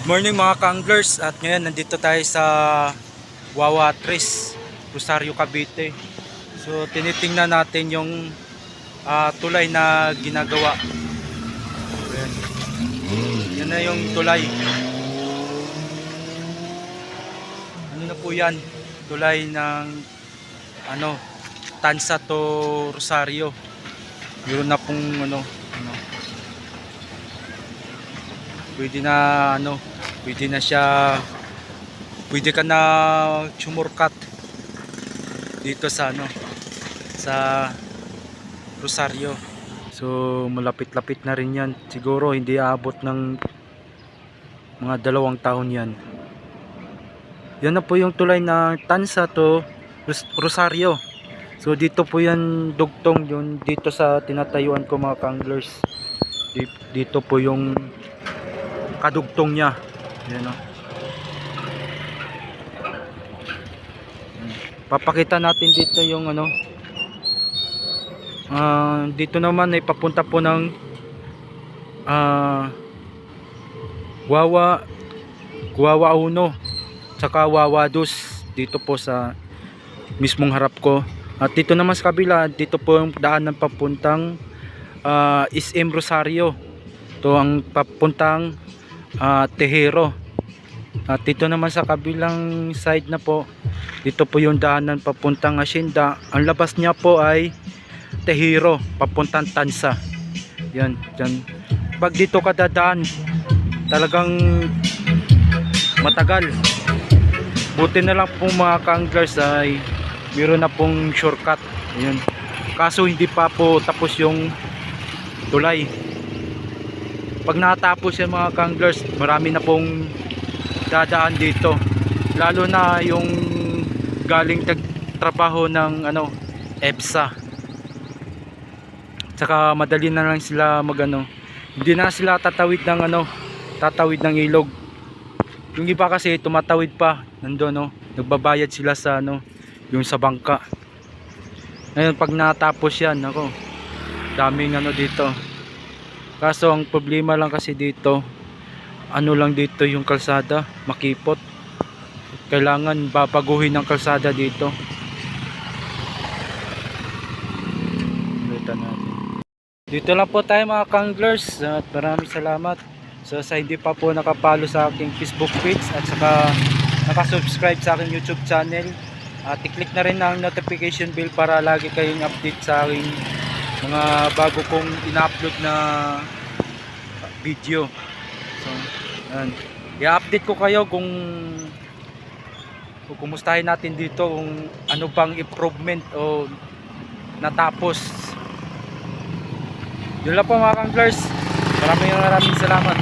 Morning mga kanglers, at ngayon nandito tayo sa Wawa Tres, Rosario, Cavite. So tinitingnan natin yung tulay na ginagawa. Ayan. Yan na yung tulay. Ano na po yan? Tulay ng Tansa to Rosario. Meron na pong pwede na siya, pwede ka na sumurkat dito sa sa Rosario. So malapit-lapit na rin yan, siguro hindi aabot ng mga 2 taon yan. Yan na po yung tulay na Tansa to Rosario. So dito po yan dugtong yun dito sa tinatayuan ko mga kanglers. Dito po yung kadugtong niya. Yan o. Papakita natin dito yung dito naman ay papunta po ng Wawa 1 tsaka Wawa 2 dito po sa mismong harap ko. At dito naman sa kabila, dito po yung daan ng papuntang SM Rosario. Ito ang papuntang Tehero. At dito naman sa kabilang side na po, dito po yung daanan papuntang Hacienda. Ang labas niya po ay Tehero, papuntang Tansa. Yan, dyan. Pag dito ka dadaan, talagang matagal. Buti na lang po mga kanglers ay meron na pong shortcut. Ayun. Kaso hindi pa po tapos yung tulay. Pag natapos yan mga kanglers, marami na pong dadaan dito. Lalo na yung galing trabaho ng EPSA. Tsaka madali na lang sila hindi na sila tatawid ng ilog. Yung iba kasi tumatawid pa nandoon, nagbabayad sila sa yung sa bangka. Ngayon pag natapos yan, daming dito. Kaso ang problema lang kasi dito, lang dito yung kalsada, makipot. Kailangan babaguhin ng kalsada dito. Dito lang po tayo mga kanglers, at maraming salamat. So sa hindi pa po nakapalo sa aking Facebook page at saka nakasubscribe sa aking YouTube channel, at i-click na rin ang notification bell para lagi kayong update sa aking mga bago kong ina-upload na video. So yan, i-update ko kayo kung kumustahin natin dito, kung ano bang improvement o natapos. Yun lang po mga kanglers, maraming salamat.